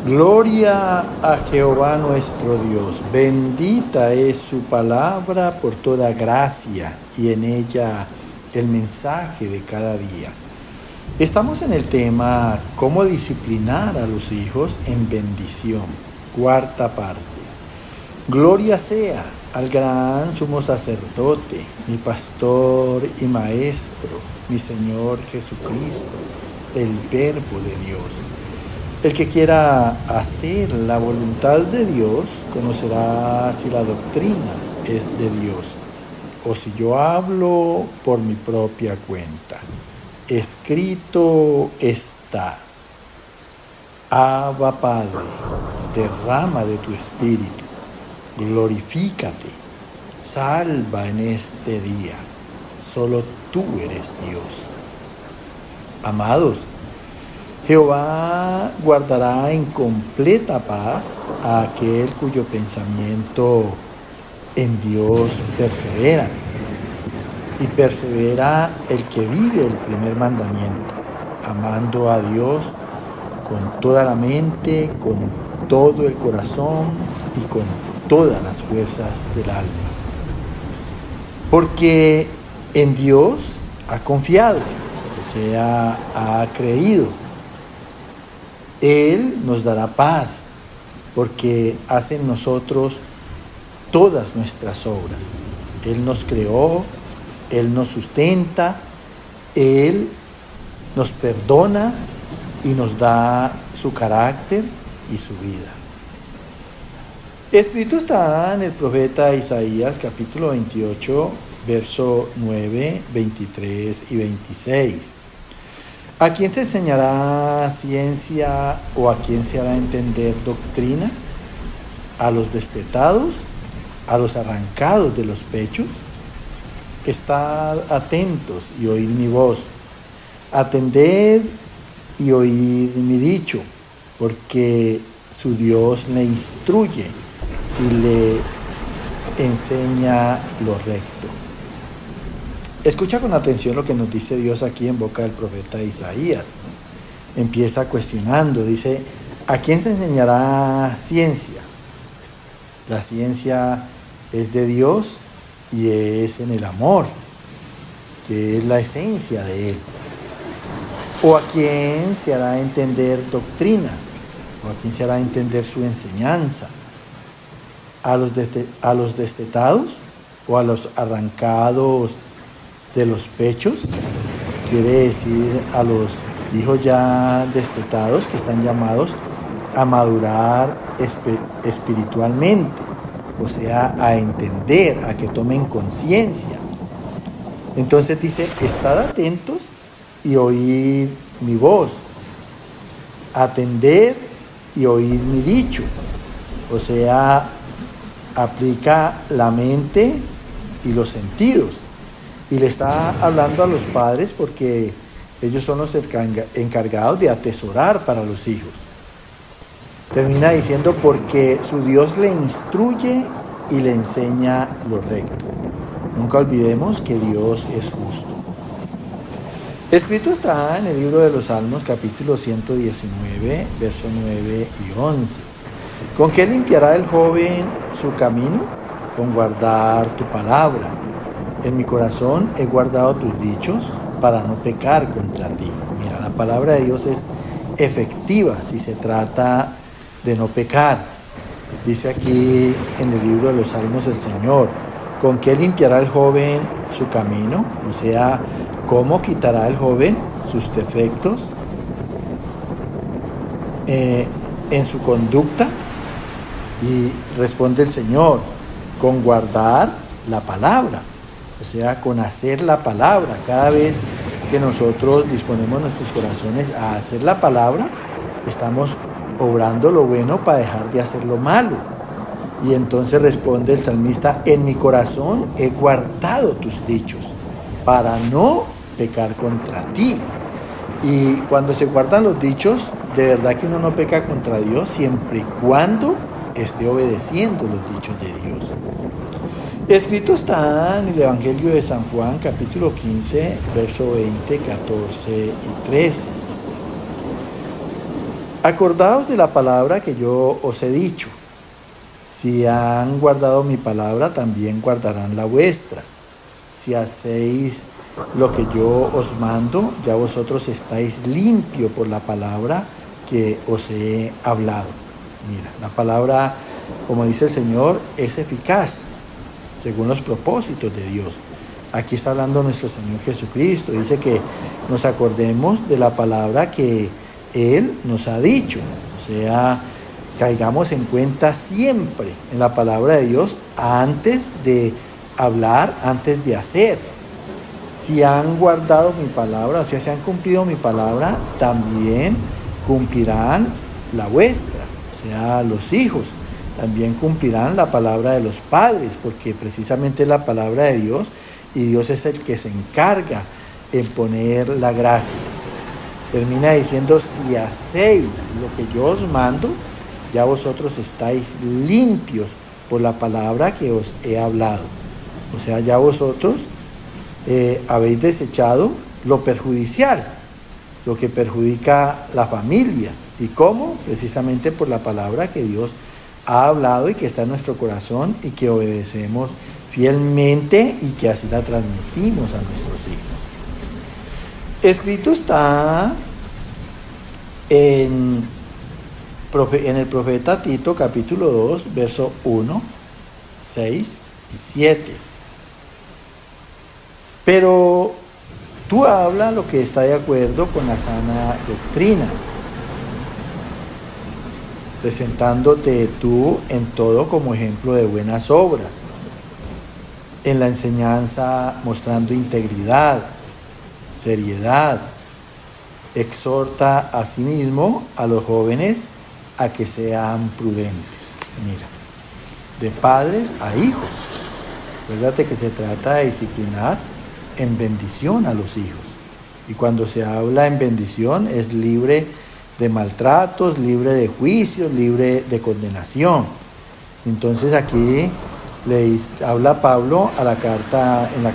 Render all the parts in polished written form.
Gloria a Jehová nuestro Dios, bendita es su palabra por toda gracia y en ella el mensaje de cada día. Estamos en el tema cómo disciplinar a los hijos en bendición, cuarta parte. Gloria sea al gran sumo sacerdote, mi pastor y maestro, mi Señor Jesucristo, el Verbo de Dios. El que quiera hacer la voluntad de Dios conocerá si la doctrina es de Dios o si yo hablo por mi propia cuenta. Escrito está: Abba Padre, derrama de tu espíritu, glorifícate, salva en este día. Solo tú eres Dios. Amados, Jehová guardará en completa paz a aquel cuyo pensamiento en Dios persevera. Y persevera el que vive el primer mandamiento, amando a Dios con toda la mente, con todo el corazón y con todas las fuerzas del alma. Porque en Dios ha confiado, o sea, ha creído. Él nos dará paz, porque hace en nosotros todas nuestras obras. Él nos creó, Él nos sustenta, Él nos perdona y nos da su carácter y su vida. Escrito está en el profeta Isaías capítulo 28, verso 9, 23 y 26. ¿A quién se enseñará ciencia o a quién se hará entender doctrina? ¿A los destetados? ¿A los arrancados de los pechos? Estad atentos y oíd mi voz. Atended y oíd mi dicho, porque su Dios le instruye y le enseña lo recto. Escucha con atención lo que nos dice Dios aquí en boca del profeta Isaías. Empieza cuestionando, dice: ¿a quién se enseñará ciencia? La ciencia es de Dios y es en el amor, que es la esencia de Él. ¿O a quién se hará entender doctrina? ¿O a quién se hará entender su enseñanza? ¿A los destetados o a los arrancados de los pechos? Quiere decir a los hijos ya destetados que están llamados a madurar espiritualmente, o sea, a entender, a que tomen conciencia. Entonces dice: estad atentos y oíd mi voz, atended y oíd mi dicho. O sea, aplica la mente y los sentidos. Y le está hablando a los padres porque ellos son los encargados de atesorar para los hijos. Termina diciendo: porque su Dios le instruye y le enseña lo recto. Nunca olvidemos que Dios es justo. Escrito está en el libro de los Salmos, capítulo 119, versos 9 y 11. ¿Con qué limpiará el joven su camino? Con guardar tu palabra. En mi corazón he guardado tus dichos para no pecar contra ti. Mira, la palabra de Dios es efectiva si se trata de no pecar. Dice aquí en el libro de los Salmos el Señor: ¿con qué limpiará el joven su camino? O sea, ¿cómo quitará el joven sus defectos en su conducta? Y responde el Señor: con guardar la palabra. O sea, con hacer la palabra. Cada vez que nosotros disponemos nuestros corazones a hacer la palabra, estamos obrando lo bueno para dejar de hacer lo malo. Y entonces responde el salmista: en mi corazón he guardado tus dichos para no pecar contra ti. Y cuando se guardan los dichos, de verdad que uno no peca contra Dios siempre y cuando esté obedeciendo los dichos de Dios. Escrito está en el Evangelio de San Juan, capítulo 15, verso 20, 14 y 13. Acordaos de la palabra que yo os he dicho. Si han guardado mi palabra, también guardarán la vuestra. Si hacéis lo que yo os mando, ya vosotros estáis limpios por la palabra que os he hablado. Mira, la palabra, como dice el Señor, es eficaz según los propósitos de Dios. Aquí está hablando nuestro Señor Jesucristo. Dice que nos acordemos de la palabra que Él nos ha dicho. O sea, caigamos en cuenta siempre en la palabra de Dios antes de hablar, antes de hacer. Si han guardado mi palabra, o sea, si han cumplido mi palabra, también cumplirán la vuestra. O sea, los hijos también cumplirán la palabra de los padres, porque precisamente es la palabra de Dios y Dios es el que se encarga en poner la gracia. Termina diciendo, si hacéis lo que yo os mando, ya vosotros estáis limpios por la palabra que os he hablado. O sea, ya vosotros habéis desechado lo perjudicial, lo que perjudica la familia. ¿Y cómo? Precisamente por la palabra que Dios ha hablado y que está en nuestro corazón y que obedecemos fielmente y que así la transmitimos a nuestros hijos. Escrito está en el profeta Tito, capítulo 2, verso 1, 6 y 7. Pero tú habla lo que está de acuerdo con la sana doctrina, presentándote tú en todo como ejemplo de buenas obras, en la enseñanza mostrando integridad, seriedad. Exhorta asimismo a los jóvenes a que sean prudentes. Mira, de padres a hijos. Acuérdate que se trata de disciplinar en bendición a los hijos. Y cuando se habla en bendición es libre de maltratos, libre de juicios, libre de condenación. Entonces aquí habla Pablo en la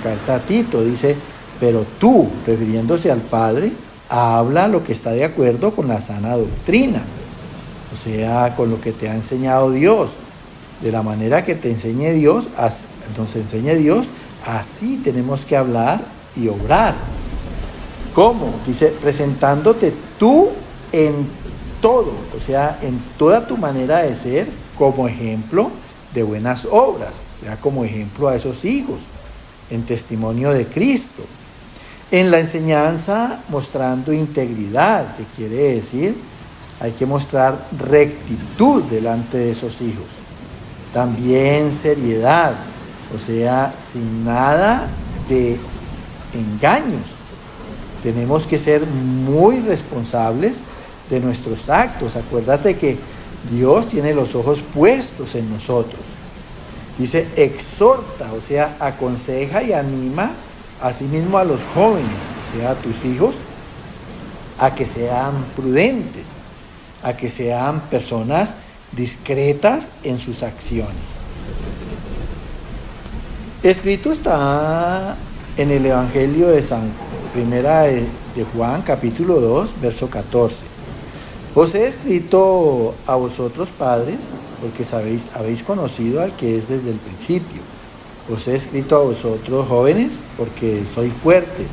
carta a Tito, dice, pero tú, refiriéndose al Padre, habla lo que está de acuerdo con la sana doctrina, o sea, con lo que te ha enseñado Dios. De la manera que te enseñe Dios, nos enseñe Dios, así tenemos que hablar y obrar. ¿Cómo? Dice, presentándote tú en todo, o sea, en toda tu manera de ser, como ejemplo de buenas obras, o sea, como ejemplo a esos hijos, en testimonio de Cristo. En la enseñanza mostrando integridad, que quiere decir, hay que mostrar rectitud delante de esos hijos. También seriedad, o sea, sin nada de engaños. Tenemos que ser muy responsables de nuestros actos. Acuérdate que Dios tiene los ojos puestos en nosotros. Dice, exhorta, o sea, aconseja y anima asimismo a los jóvenes, o sea, a tus hijos, a que sean prudentes, a que sean personas discretas en sus acciones. Escrito está en el Evangelio de Primera de Juan, capítulo 2, verso 14. Os he escrito a vosotros, padres, porque habéis conocido al que es desde el principio. Os he escrito a vosotros, jóvenes, porque sois fuertes,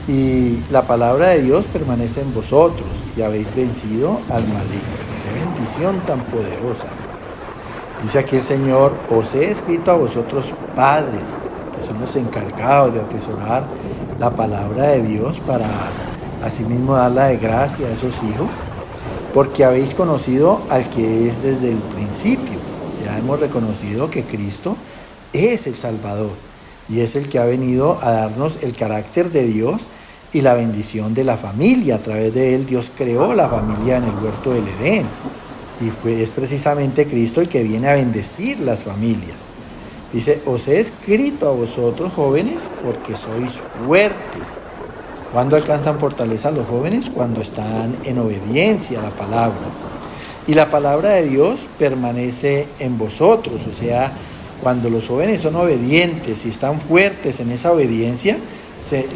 y la palabra de Dios permanece en vosotros, y habéis vencido al maligno. ¡Qué bendición tan poderosa! Dice aquí el Señor, os he escrito a vosotros, padres, que son los encargados de atesorar la palabra de Dios para asimismo darla de gracia a esos hijos, porque habéis conocido al que es desde el principio. O sea, hemos reconocido que Cristo es el Salvador y es el que ha venido a darnos el carácter de Dios y la bendición de la familia. A través de él Dios creó la familia en el huerto del Edén y es precisamente Cristo el que viene a bendecir las familias. Dice, os he escrito a vosotros, jóvenes, porque sois fuertes. ¿Cuándo alcanzan fortaleza los jóvenes? Cuando están en obediencia a la palabra. Y la palabra de Dios permanece en vosotros, o sea, cuando los jóvenes son obedientes y están fuertes en esa obediencia,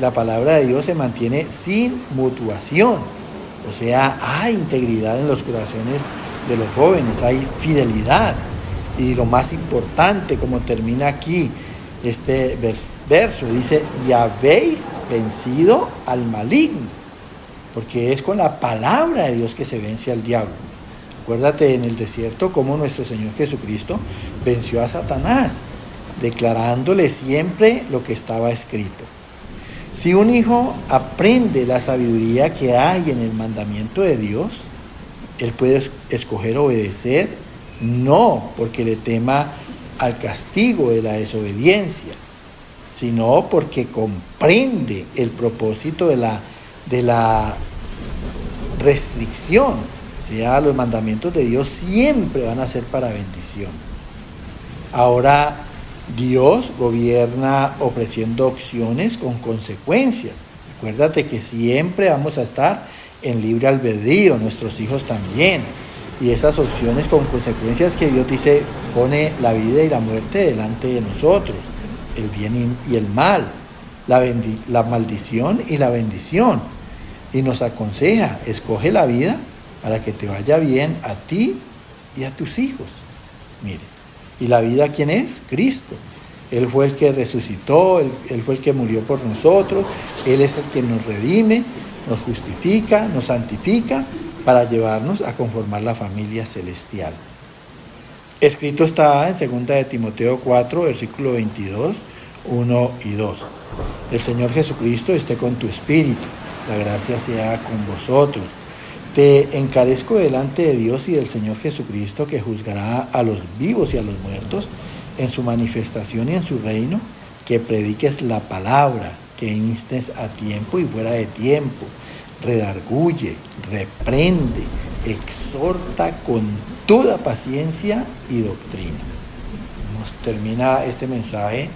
la palabra de Dios se mantiene sin mutuación. O sea, hay integridad en los corazones de los jóvenes, hay fidelidad. Y lo más importante, como termina aquí este verso, dice, y habéis vencido al maligno, porque es con la palabra de Dios que se vence al diablo. Acuérdate en el desierto cómo nuestro Señor Jesucristo venció a Satanás, declarándole siempre lo que estaba escrito. Si un hijo aprende la sabiduría que hay en el mandamiento de Dios, él puede escoger obedecer, no porque le tema al castigo de la desobediencia, sino porque comprende el propósito de la restricción. O sea, los mandamientos de Dios siempre van a ser para bendición. Ahora, Dios gobierna ofreciendo opciones con consecuencias. Acuérdate que siempre vamos a estar en libre albedrío, nuestros hijos también. Y esas opciones con consecuencias que Dios dice, pone la vida y la muerte delante de nosotros, el bien y el mal, la maldición y la bendición. Y nos aconseja, escoge la vida para que te vaya bien a ti y a tus hijos. Mire, ¿y la vida quién es? Cristo. Él fue el que resucitó, Él fue el que murió por nosotros, Él es el que nos redime, nos justifica, nos santifica para llevarnos a conformar la familia celestial. Escrito está en 2 de Timoteo 4, versículo 22, 1 y 2. El Señor Jesucristo esté con tu espíritu, la gracia sea con vosotros. Te encarezco delante de Dios y del Señor Jesucristo, que juzgará a los vivos y a los muertos en su manifestación y en su reino, que prediques la palabra, que instes a tiempo y fuera de tiempo, redarguye, reprende, exhorta con toda paciencia y doctrina. Nos termina este mensaje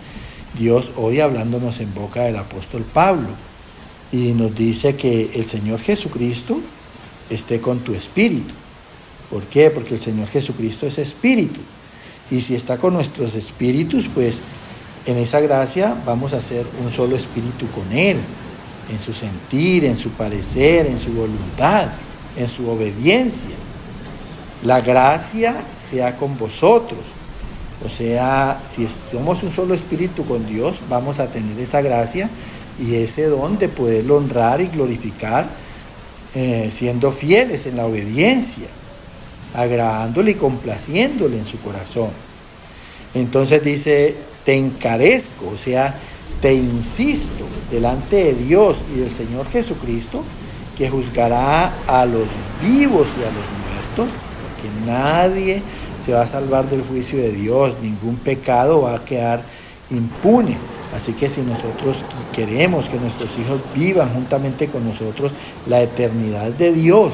Dios hoy hablándonos en boca del apóstol Pablo y nos dice que el Señor Jesucristo esté con tu espíritu. ¿Por qué? Porque el Señor Jesucristo es espíritu. Y si está con nuestros espíritus, pues en esa gracia vamos a ser un solo espíritu con Él, en su sentir, en su parecer, en su voluntad, en su obediencia. La gracia sea con vosotros. O sea, si somos un solo espíritu con Dios, vamos a tener esa gracia y ese don de poderlo honrar y glorificar, siendo fieles en la obediencia, agradándole y complaciéndole en su corazón. Entonces dice, te encarezco, o sea, te insisto delante de Dios y del Señor Jesucristo, que juzgará a los vivos y a los muertos, porque nadie se va a salvar del juicio de Dios, ningún pecado va a quedar impune. Así que si nosotros queremos que nuestros hijos vivan juntamente con nosotros la eternidad de Dios,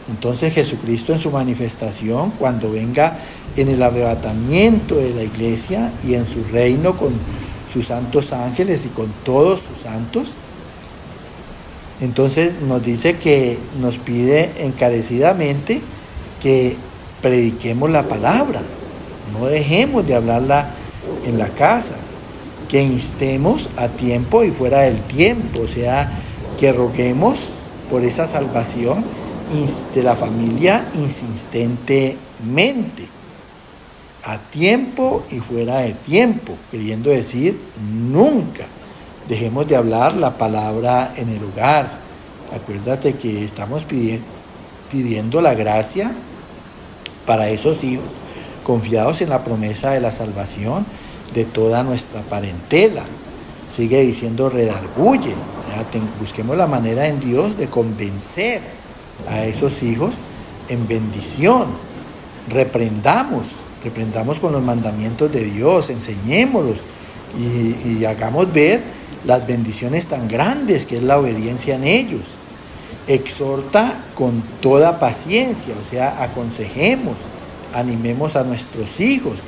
entonces Jesucristo en su manifestación, cuando venga en el arrebatamiento de la iglesia y en su reino con sus santos ángeles y con todos sus santos, entonces nos dice que nos pide encarecidamente que prediquemos la palabra, no dejemos de hablarla en la casa, que instemos a tiempo y fuera del tiempo, o sea, que roguemos por esa salvación de la familia insistentemente, a tiempo y fuera de tiempo, queriendo decir nunca dejemos de hablar la palabra en el hogar. Acuérdate que estamos pidiendo la gracia para esos hijos, confiados en la promesa de la salvación de toda nuestra parentela. Sigue diciendo redarguye, o sea, busquemos la manera en Dios de convencer a esos hijos en bendición. Reprendamos con los mandamientos de Dios, enseñémoslos y hagamos ver las bendiciones tan grandes que es la obediencia en ellos. Exhorta con toda paciencia, o sea, aconsejemos, animemos a nuestros hijos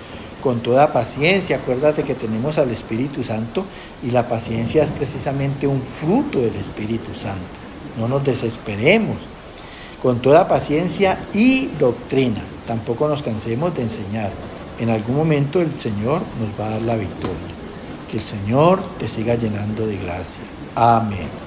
con toda paciencia. Acuérdate que tenemos al Espíritu Santo y la paciencia es precisamente un fruto del Espíritu Santo. No nos desesperemos. Con toda paciencia y doctrina. Tampoco nos cansemos de enseñar. En algún momento el Señor nos va a dar la victoria. Que el Señor te siga llenando de gracia. Amén.